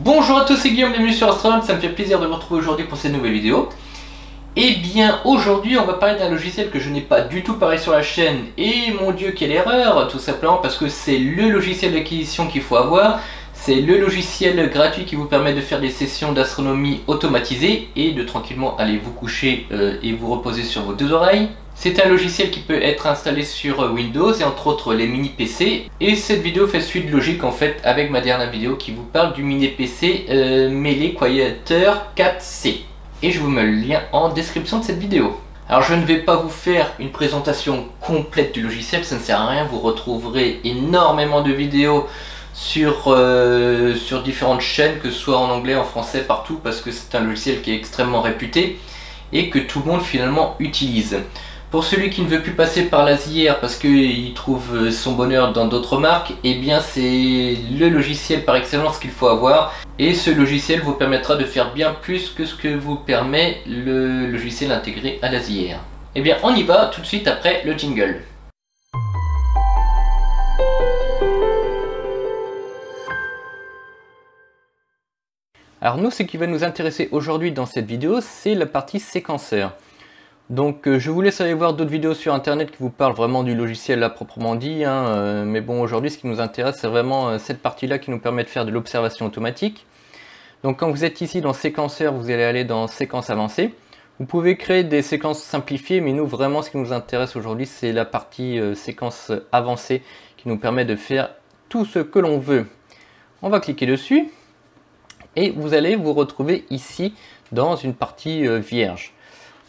Bonjour à tous, c'est Guillaume, bienvenue sur Astronaut, ça me fait plaisir de vous retrouver aujourd'hui pour cette nouvelle vidéo. Et bien aujourd'hui on va parler d'un logiciel que je n'ai pas du tout parlé sur la chaîne, et mon dieu quelle erreur, tout simplement parce que c'est le logiciel d'acquisition qu'il faut avoir. C'est le logiciel gratuit qui vous permet de faire des sessions d'astronomie automatisées et de tranquillement aller vous coucher et vous reposer sur vos deux oreilles. C'est un logiciel qui peut être installé sur Windows et entre autres les mini PC. Et cette vidéo fait suite logique en fait avec ma dernière vidéo qui vous parle du mini PC Melee Quieter 4C. Et je vous mets le lien en description de cette vidéo. Alors je ne vais pas vous faire une présentation complète du logiciel, ça ne sert à rien, vous retrouverez énormément de vidéos sur différentes chaînes, que ce soit en anglais, en français, partout, parce que c'est un logiciel qui est extrêmement réputé et que tout le monde finalement utilise. Pour celui qui ne veut plus passer par Lazier parce qu'il trouve son bonheur dans d'autres marques, eh bien c'est le logiciel par excellence qu'il faut avoir. Et ce logiciel vous permettra de faire bien plus que ce que vous permet le logiciel intégré à Lazier. Eh bien on y va tout de suite après le jingle. Alors nous, ce qui va nous intéresser aujourd'hui dans cette vidéo, c'est la partie séquenceur. Donc je vous laisse aller voir d'autres vidéos sur internet qui vous parlent vraiment du logiciel là proprement dit, mais bon, aujourd'hui ce qui nous intéresse c'est vraiment cette partie là qui nous permet de faire de l'observation automatique. Donc quand vous êtes ici dans séquenceur, vous allez aller dans séquence avancée. Vous pouvez créer des séquences simplifiées, mais nous vraiment ce qui nous intéresse aujourd'hui c'est la partie séquence avancée qui nous permet de faire tout ce que l'on veut. On va cliquer dessus et vous allez vous retrouver ici dans une partie vierge.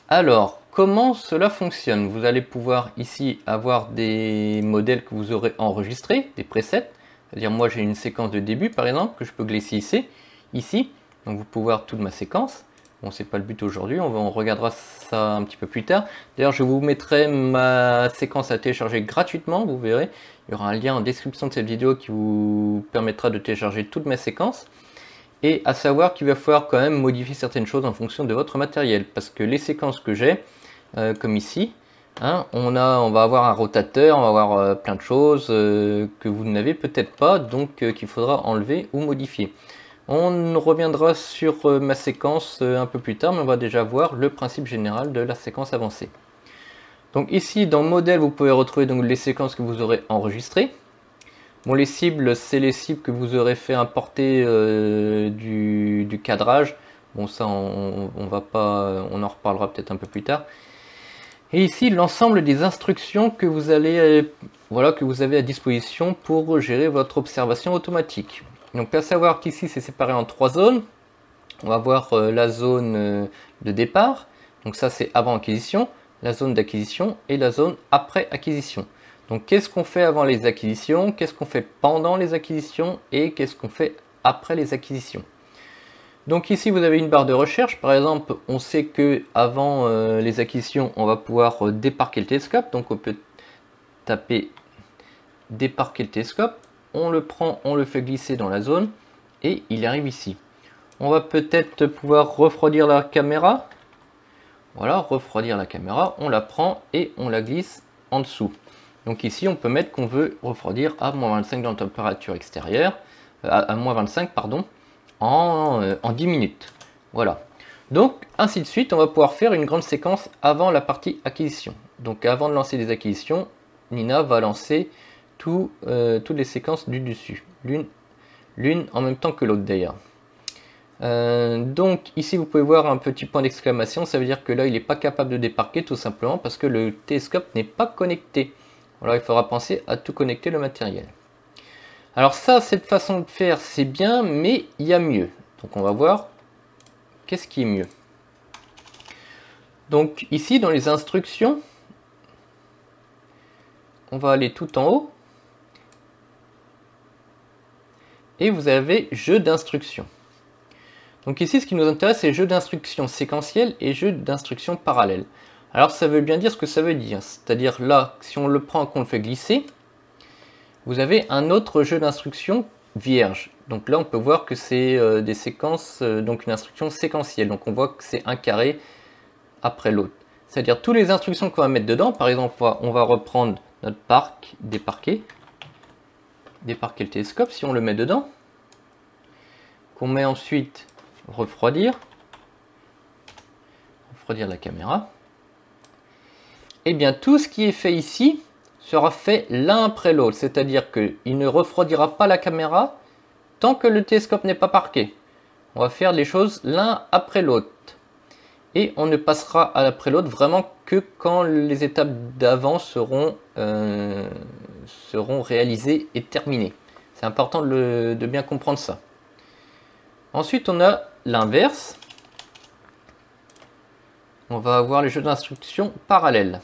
Alors, comment cela fonctionne? Vous allez pouvoir ici avoir des modèles que vous aurez enregistrés, des presets. C'est-à-dire moi j'ai une séquence de début par exemple que je peux glisser ici. Donc vous pouvez voir toute ma séquence. Bon, c'est pas le but aujourd'hui, on regardera ça un petit peu plus tard. D'ailleurs, je vous mettrai ma séquence à télécharger gratuitement, vous verrez. Il y aura un lien en description de cette vidéo qui vous permettra de télécharger toutes mes séquences. Et à savoir qu'il va falloir quand même modifier certaines choses en fonction de votre matériel. Parce que les séquences que j'ai, comme ici, on va avoir un rotateur, on va avoir plein de choses que vous n'avez peut-être pas, donc qu'il faudra enlever ou modifier. On reviendra sur ma séquence un peu plus tard, mais on va déjà voir le principe général de la séquence avancée. Donc ici, dans modèle, vous pouvez retrouver donc les séquences que vous aurez enregistrées. Bon, les cibles, c'est les cibles que vous aurez fait importer du cadrage. Bon, ça, on en reparlera peut-être un peu plus tard. Et ici, l'ensemble des instructions que vous avez à disposition pour gérer votre observation automatique. Donc, à savoir qu'ici, c'est séparé en trois zones. On va voir la zone de départ. Donc, ça, c'est avant acquisition, la zone d'acquisition et la zone après acquisition. Donc qu'est-ce qu'on fait avant les acquisitions, qu'est-ce qu'on fait pendant les acquisitions et qu'est-ce qu'on fait après les acquisitions. Donc ici vous avez une barre de recherche, par exemple on sait que avant les acquisitions on va pouvoir déparquer le télescope, donc on peut taper déparquer le télescope, on le prend, on le fait glisser dans la zone et il arrive ici. On va peut-être pouvoir refroidir la caméra, voilà, refroidir la caméra, on la prend et on la glisse en dessous. Donc ici, on peut mettre qu'on veut refroidir à moins 25 dans la température extérieure, à moins 25, pardon, en 10 minutes. Voilà. Donc, ainsi de suite, on va pouvoir faire une grande séquence avant la partie acquisition. Donc, avant de lancer les acquisitions, Nina va lancer toutes les séquences du dessus. L'une en même temps que l'autre d'ailleurs. Donc, ici, vous pouvez voir un petit point d'exclamation. Ça veut dire que là, il n'est pas capable de déparquer tout simplement parce que le télescope n'est pas connecté. Alors il faudra penser à tout connecter le matériel. Alors ça, cette façon de faire, c'est bien, mais il y a mieux. Donc on va voir qu'est-ce qui est mieux. Donc ici, dans les instructions, on va aller tout en haut. Et vous avez jeu d'instructions. Donc ici, ce qui nous intéresse, c'est jeu d'instructions séquentielles et jeu d'instructions parallèles. Alors ça veut bien dire ce que ça veut dire, c'est-à-dire là, si on le prend et qu'on le fait glisser, vous avez un autre jeu d'instructions vierge. Donc là on peut voir que c'est des séquences, donc une instruction séquentielle, donc on voit que c'est un carré après l'autre. C'est-à-dire toutes les instructions qu'on va mettre dedans, par exemple on va reprendre notre déparquer le télescope, si on le met dedans, qu'on met ensuite refroidir la caméra, et bien tout ce qui est fait ici sera fait l'un après l'autre, c'est-à-dire qu'il ne refroidira pas la caméra tant que le télescope n'est pas parqué. On va faire les choses l'un après l'autre. Et on ne passera après l'autre vraiment que quand les étapes d'avant seront réalisées et terminées. C'est important de bien comprendre ça. Ensuite, on a l'inverse. On va avoir les jeux d'instructions parallèles.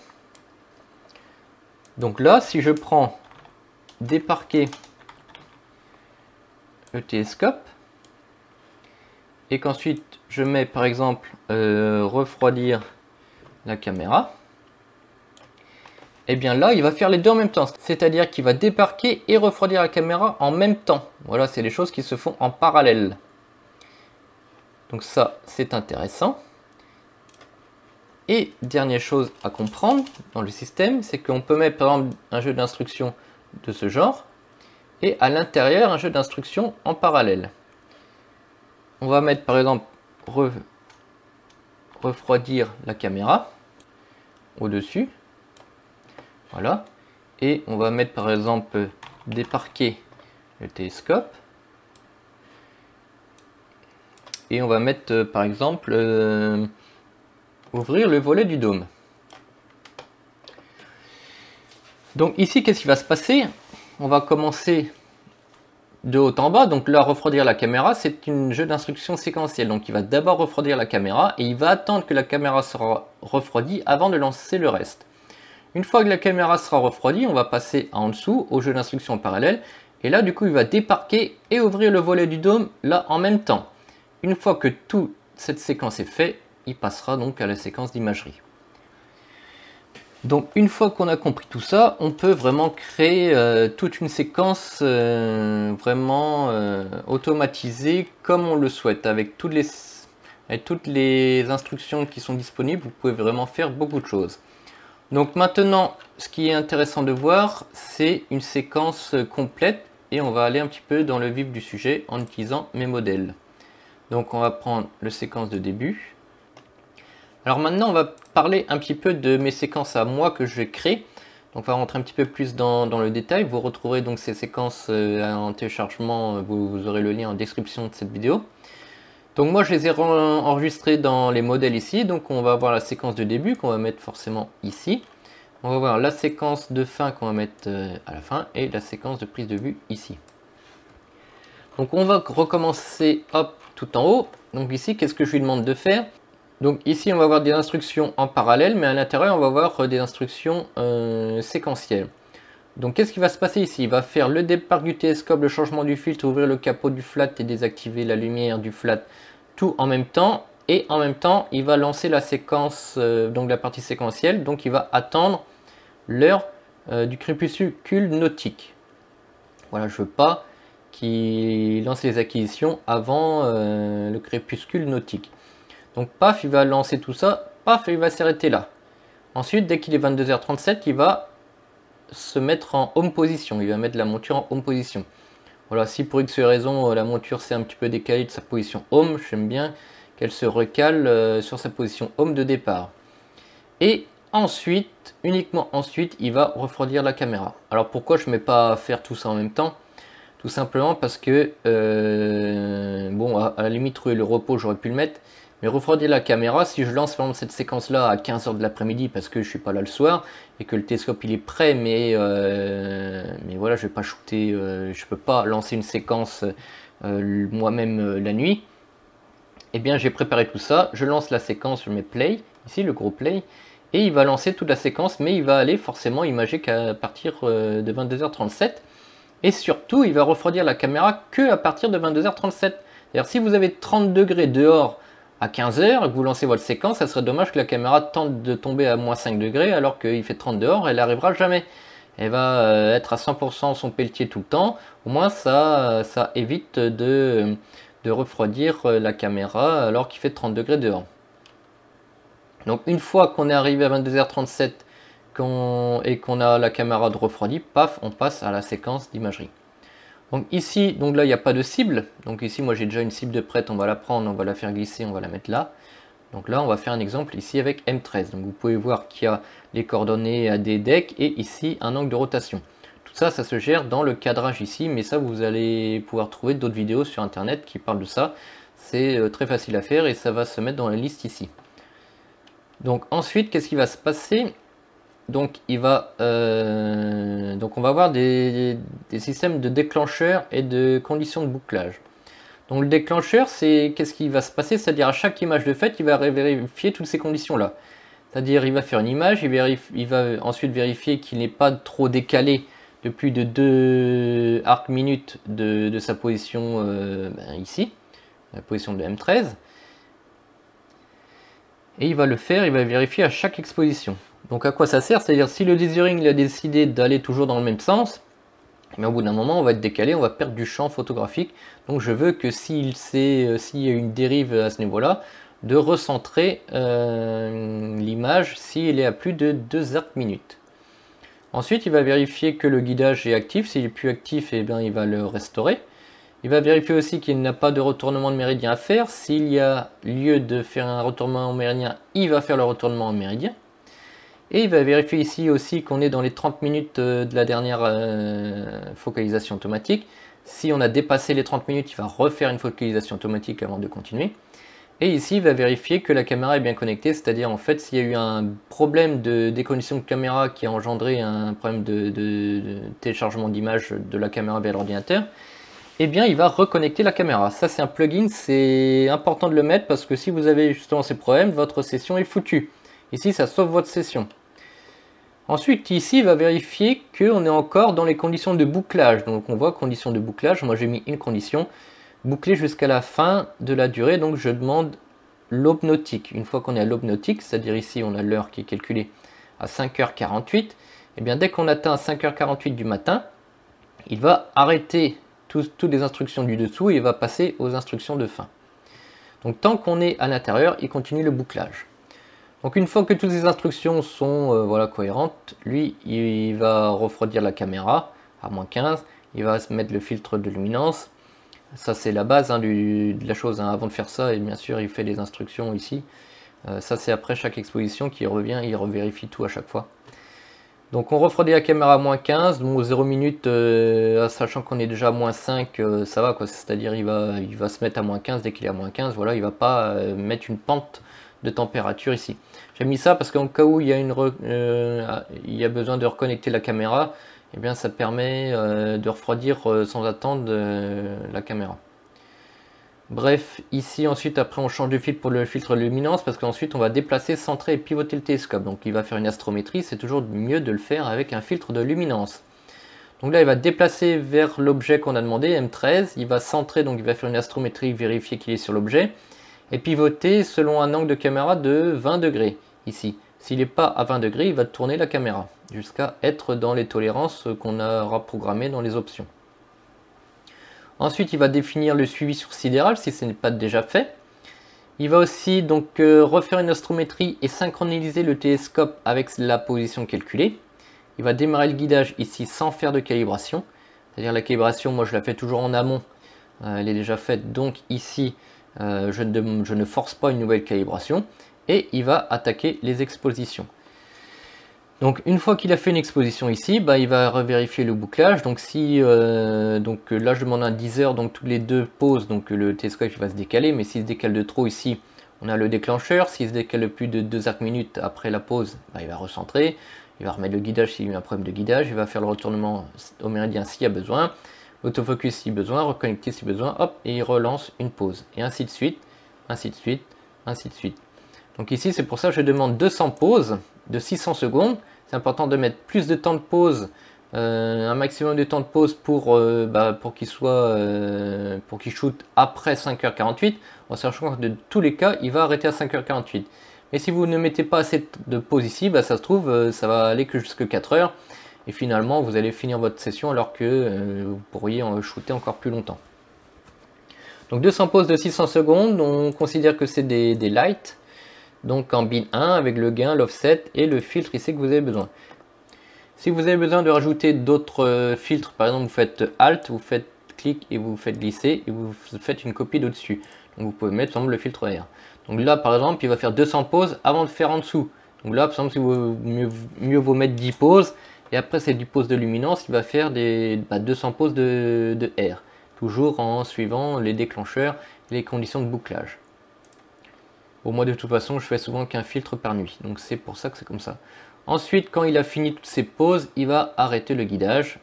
Donc là, si je prends déparquer le télescope, et qu'ensuite je mets par exemple refroidir la caméra, et bien là il va faire les deux en même temps, c'est-à-dire qu'il va déparquer et refroidir la caméra en même temps. Voilà, c'est les choses qui se font en parallèle. Donc ça, c'est intéressant. Et dernière chose à comprendre dans le système, c'est qu'on peut mettre par exemple un jeu d'instructions de ce genre, et à l'intérieur un jeu d'instructions en parallèle. On va mettre par exemple refroidir la caméra au-dessus. Voilà. Et on va mettre par exemple déparquer le télescope. Et on va mettre par exemple ouvrir le volet du dôme. Donc ici, qu'est-ce qui va se passer? On va commencer de haut en bas. Donc là, refroidir la caméra, c'est un jeu d'instructions séquentiel. Donc il va d'abord refroidir la caméra et il va attendre que la caméra sera refroidie avant de lancer le reste. Une fois que la caméra sera refroidie, on va passer en dessous au jeu d'instructions parallèle. Et là, du coup, il va déparquer et ouvrir le volet du dôme là en même temps. Une fois que toute cette séquence est faite, il passera donc à la séquence d'imagerie. Donc une fois qu'on a compris tout ça, on peut vraiment créer toute une séquence vraiment automatisée comme on le souhaite. Avec toutes les instructions qui sont disponibles, vous pouvez vraiment faire beaucoup de choses. Donc maintenant, ce qui est intéressant de voir, c'est une séquence complète et on va aller un petit peu dans le vif du sujet en utilisant mes modèles. Donc on va prendre la séquence de début. Alors maintenant, on va parler un petit peu de mes séquences à moi que je vais créer. Donc on va rentrer un petit peu plus dans le détail. Vous retrouverez donc ces séquences en téléchargement. Vous aurez le lien en description de cette vidéo. Donc moi, je les ai enregistrés dans les modèles ici. Donc on va avoir la séquence de début qu'on va mettre forcément ici. On va voir la séquence de fin qu'on va mettre à la fin et la séquence de prise de vue ici. Donc on va recommencer hop, tout en haut. Donc ici, qu'est-ce que je lui demande de faire? Donc ici, on va avoir des instructions en parallèle, mais à l'intérieur, on va avoir des instructions séquentielles. Donc qu'est-ce qui va se passer ici? Il va faire le départ du télescope, le changement du filtre, ouvrir le capot du flat et désactiver la lumière du flat, tout en même temps. Et en même temps, il va lancer la séquence, donc la partie séquentielle. Donc il va attendre l'heure du crépuscule nautique. Voilà, je veux pas qu'il lance les acquisitions avant le crépuscule nautique. Donc paf, il va lancer tout ça, paf, il va s'arrêter là. Ensuite, dès qu'il est 22h37, il va se mettre en home position. Il va mettre la monture en home position. Voilà, si pour X raison la monture s'est un petit peu décalée de sa position home, j'aime bien qu'elle se recale sur sa position home de départ. Et ensuite, uniquement ensuite, il va refroidir la caméra. Alors pourquoi je ne mets pas à faire tout ça en même temps? Tout simplement parce que, bon, à la limite, trouver le repos, j'aurais pu le mettre. Mais refroidir la caméra, si je lance par exemple cette séquence là à 15 h de l'après-midi parce que je suis pas là le soir et que le télescope il est prêt, mais voilà, je vais pas shooter, je peux pas lancer une séquence moi-même la nuit. Et bien j'ai préparé tout ça, je lance la séquence, je mets play, ici le gros play, et il va lancer toute la séquence, mais il va aller forcément imager qu'à partir de 22h37. Et surtout, il va refroidir la caméra que à partir de 22h37. C'est-à-dire si vous avez 30 degrés dehors à 15 h et que vous lancez votre séquence, ça serait dommage que la caméra tente de tomber à moins 5 degrés alors qu'il fait 30 dehors, elle n'arrivera jamais. Elle va être à 100% son pelletier tout le temps. Au moins ça évite de refroidir la caméra alors qu'il fait 30 degrés dehors. Donc une fois qu'on est arrivé à 22h37 et qu'on a la caméra de refroidi, paf, on passe à la séquence d'imagerie. Donc ici, donc là il n'y a pas de cible, donc ici moi j'ai déjà une cible de prête, on va la prendre, on va la faire glisser, on va la mettre là. Donc là on va faire un exemple ici avec M13, donc vous pouvez voir qu'il y a les coordonnées à des decks et ici un angle de rotation. Tout ça, ça se gère dans le cadrage ici, mais ça vous allez pouvoir trouver d'autres vidéos sur internet qui parlent de ça. C'est très facile à faire et ça va se mettre dans la liste ici. Donc ensuite, qu'est-ce qui va se passer? Donc on va avoir des systèmes de déclencheurs et de conditions de bouclage. Donc le déclencheur, c'est qu'est-ce qui va se passer? C'est-à-dire à chaque image de fait, il va vérifier toutes ces conditions-là. C'est-à-dire il va faire une image, il va ensuite vérifier qu'il n'est pas trop décalé de plus de 2 arcs minutes de sa position ici, la position de M13. Et il va le faire, il va vérifier à chaque exposition. Donc à quoi ça sert? C'est-à-dire si le dithering il a décidé d'aller toujours dans le même sens, mais au bout d'un moment on va être décalé, on va perdre du champ photographique. Donc je veux que s'il y a une dérive à ce niveau-là, de recentrer l'image s'il est à plus de 2 arcs minutes. Ensuite il va vérifier que le guidage est actif, s'il est plus actif, et bien, il va le restaurer. Il va vérifier aussi qu'il n'a pas de retournement de méridien à faire. S'il y a lieu de faire un retournement en méridien, il va faire le retournement en méridien. Et il va vérifier ici aussi qu'on est dans les 30 minutes de la dernière focalisation automatique. Si on a dépassé les 30 minutes, il va refaire une focalisation automatique avant de continuer. Et ici, il va vérifier que la caméra est bien connectée, c'est-à-dire en fait s'il y a eu un problème de déconnexion de caméra qui a engendré un problème de téléchargement d'image de la caméra vers l'ordinateur, eh bien il va reconnecter la caméra. Ça c'est un plugin, c'est important de le mettre parce que si vous avez justement ces problèmes, votre session est foutue. Ici ça sauve votre session. Ensuite ici il va vérifier qu'on est encore dans les conditions de bouclage. Donc on voit conditions de bouclage, moi j'ai mis une condition, boucler jusqu'à la fin de la durée, donc je demande l'aube nautique. Une fois qu'on est à l'aube nautique, c'est-à-dire ici on a l'heure qui est calculée à 5h48, et bien dès qu'on atteint 5h48 du matin, il va arrêter toutes les instructions du dessous et il va passer aux instructions de fin. Donc tant qu'on est à l'intérieur, il continue le bouclage. Donc une fois que toutes les instructions sont cohérentes, lui il va refroidir la caméra à moins 15, il va se mettre le filtre de luminance. Ça c'est la base de la chose, hein. Avant de faire ça, et bien sûr il fait les instructions ici. Ça c'est après chaque exposition qui revient, il revérifie tout à chaque fois. Donc on refroidit la caméra à moins 15, donc 0 minutes, sachant qu'on est déjà à moins 5, ça va quoi, c'est-à-dire il va se mettre à moins 15 dès qu'il est à moins 15, voilà, il va pas mettre une pente de température ici. J'ai mis ça parce qu'en cas où il y a besoin de reconnecter la caméra, et bien ça permet de refroidir sans attendre la caméra. Bref, ici ensuite après on change de filtre pour le filtre luminance parce qu'ensuite on va déplacer, centrer et pivoter le télescope. Donc il va faire une astrométrie, c'est toujours mieux de le faire avec un filtre de luminance. Donc là il va déplacer vers l'objet qu'on a demandé, M13, il va centrer, donc il va faire une astrométrie, vérifier qu'il est sur l'objet, et pivoter selon un angle de caméra de 20 degrés ici. S'il n'est pas à 20 degrés, il va tourner la caméra jusqu'à être dans les tolérances qu'on aura programmées dans les options. Ensuite, il va définir le suivi sur sidéral si ce n'est pas déjà fait. Il va aussi donc refaire une astrométrie et synchroniser le télescope avec la position calculée. Il va démarrer le guidage ici sans faire de calibration. C'est-à-dire la calibration, moi je la fais toujours en amont. Elle est déjà faite, donc ici je ne force pas une nouvelle calibration. Et il va attaquer les expositions. Donc une fois qu'il a fait une exposition ici, il va revérifier le bouclage. Donc si là je demande un 10 heures, donc toutes les deux pauses, donc le télescope va se décaler, mais s'il se décale de trop ici, on a le déclencheur. S'il se décale de plus de 2 arcs minutes après la pause, il va recentrer, il va remettre le guidage s'il y a eu un problème de guidage, il va faire le retournement au méridien s'il y a besoin, l'autofocus si besoin, reconnecter si besoin, hop, et il relance une pause, et ainsi de suite, ainsi de suite, ainsi de suite. Donc ici c'est pour ça que je demande 200 pauses de 600 secondes. C'est important de mettre plus de temps de pause, un maximum de temps de pause pour qu'il shoot après 5h48, en sachant que de tous les cas il va arrêter à 5h48. Mais si vous ne mettez pas assez de pause ici, ça se trouve ça va aller que jusqu'à 4h et finalement vous allez finir votre session alors que vous pourriez en shooter encore plus longtemps. Donc 200 pauses de 600 secondes, on considère que c'est des lights. Donc en bin 1 avec le gain, l'offset et le filtre ici que vous avez besoin. Si vous avez besoin de rajouter d'autres filtres, par exemple vous faites Alt, vous faites clic et vous faites glisser et vous faites une copie d'au-dessus. Donc vous pouvez mettre par exemple le filtre R. Donc là par exemple il va faire 200 pauses avant de faire en dessous. Donc là par exemple si vous, mieux vaut mettre 10 pauses et après ces 10 pauses de luminance il va faire 200 pauses de R. Toujours en suivant les déclencheurs et les conditions de bouclage. Bon, moi de toute façon je fais souvent qu'un filtre par nuit. Donc c'est pour ça que c'est comme ça. Ensuite quand il a fini toutes ses pauses il va arrêter le guidage.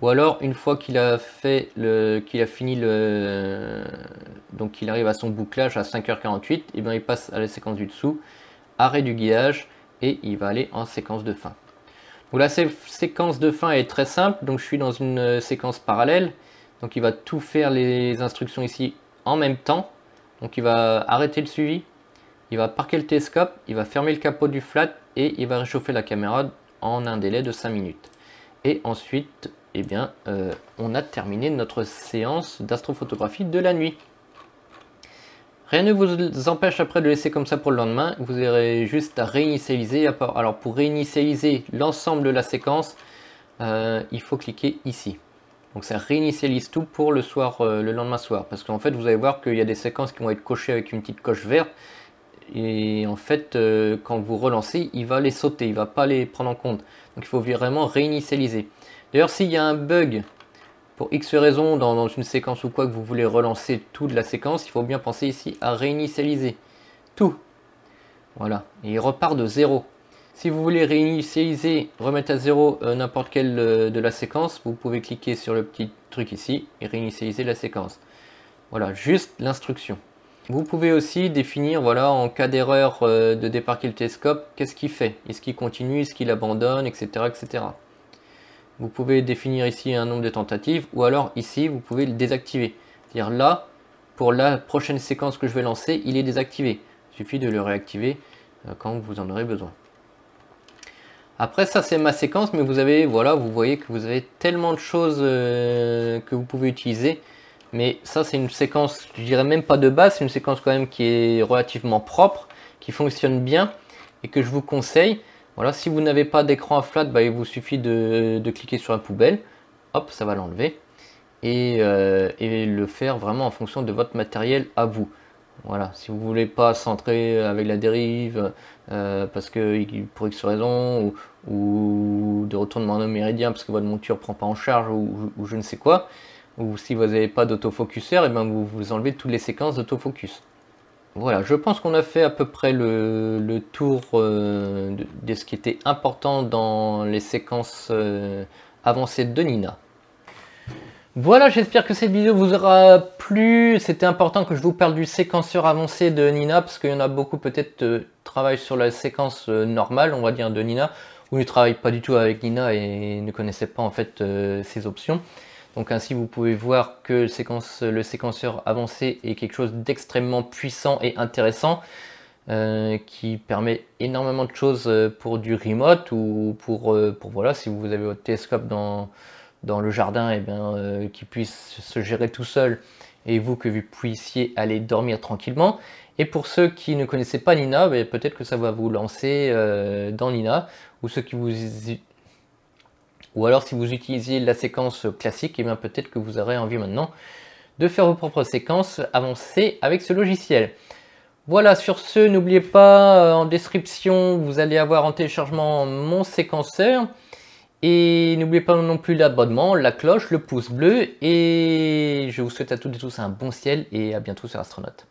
Ou alors une fois qu'il a fait donc qu'il arrive à son bouclage à 5h48, et bien il passe à la séquence du dessous, arrêt du guidage et il va aller en séquence de fin. Donc la séquence de fin est très simple, donc je suis dans une séquence parallèle, donc il va tout faire les instructions ici en même temps. Donc il va arrêter le suivi, il va parquer le télescope, il va fermer le capot du flat et il va réchauffer la caméra en un délai de 5 minutes. Et ensuite, eh bien, on a terminé notre séance d'astrophotographie de la nuit. Rien ne vous empêche après de laisser comme ça pour le lendemain. Vous aurez juste à réinitialiser. Alors pour réinitialiser l'ensemble de la séquence, il faut cliquer ici. Donc ça réinitialise tout pour le soir, le lendemain soir. Parce qu'en fait, vous allez voir qu'il y a des séquences qui vont être cochées avec une petite coche verte. Et en fait, quand vous relancez, il va les sauter, il ne va pas les prendre en compte. Donc il faut vraiment réinitialiser. D'ailleurs, s'il y a un bug pour X raison dans une séquence ou quoi que vous voulez relancer tout de la séquence, il faut bien penser ici à réinitialiser tout. Voilà, et il repart de 0. Si vous voulez réinitialiser, remettre à 0 n'importe quelle de la séquence, vous pouvez cliquer sur le petit truc ici et réinitialiser la séquence. Voilà, juste l'instruction. Vous pouvez aussi définir, voilà, en cas d'erreur de déparquer le télescope, qu'est-ce qu'il fait? Est-ce qu'il continue, est-ce qu'il abandonne, etc., etc. Vous pouvez définir ici un nombre de tentatives, ou alors ici, vous pouvez le désactiver. C'est-à-dire là, pour la prochaine séquence que je vais lancer, il est désactivé. Il suffit de le réactiver quand vous en aurez besoin. Après, ça c'est ma séquence, mais vous avez, voilà, vous voyez que vous avez tellement de choses que vous pouvez utiliser. Mais ça c'est une séquence, je dirais même pas de base, c'est une séquence quand même qui est relativement propre, qui fonctionne bien et que je vous conseille. Voilà, si vous n'avez pas d'écran à flat, bah, il vous suffit de cliquer sur la poubelle, hop, ça va l'enlever et le faire vraiment en fonction de votre matériel à vous. Voilà, si vous voulez pas centrer avec la dérive parce que pour X raison ou de retournement en méridien parce que votre monture prend pas en charge ou je ne sais quoi, ou si vous n'avez pas d'autofocuseur, et bien vous enlevez toutes les séquences d'autofocus. Voilà, je pense qu'on a fait à peu près le tour de ce qui était important dans les séquences avancées de Nina. Voilà, j'espère que cette vidéo vous aura plu. C'était important que je vous parle du séquenceur avancé de Nina, parce qu'il y en a beaucoup peut-être travaillent sur la séquence normale, on va dire, de Nina, ou ne travaillent pas du tout avec Nina et ne connaissaient pas en fait ces options. Donc ainsi vous pouvez voir que le séquenceur avancé est quelque chose d'extrêmement puissant et intéressant qui permet énormément de choses pour du remote ou pour voilà, si vous avez votre télescope dans le jardin, et bien qui puisse se gérer tout seul et vous que vous puissiez aller dormir tranquillement. Et pour ceux qui ne connaissaient pas Nina, peut-être que ça va vous lancer dans Nina, ou ceux qui vous ou alors si vous utilisiez la séquence classique, et bien peut-être que vous aurez envie maintenant de faire vos propres séquences avancées avec ce logiciel. Voilà, sur ce, n'oubliez pas, en description, vous allez avoir en téléchargement mon séquenceur. Et n'oubliez pas non plus l'abonnement, la cloche, le pouce bleu. Et je vous souhaite à toutes et tous un bon ciel et à bientôt sur Astronaute.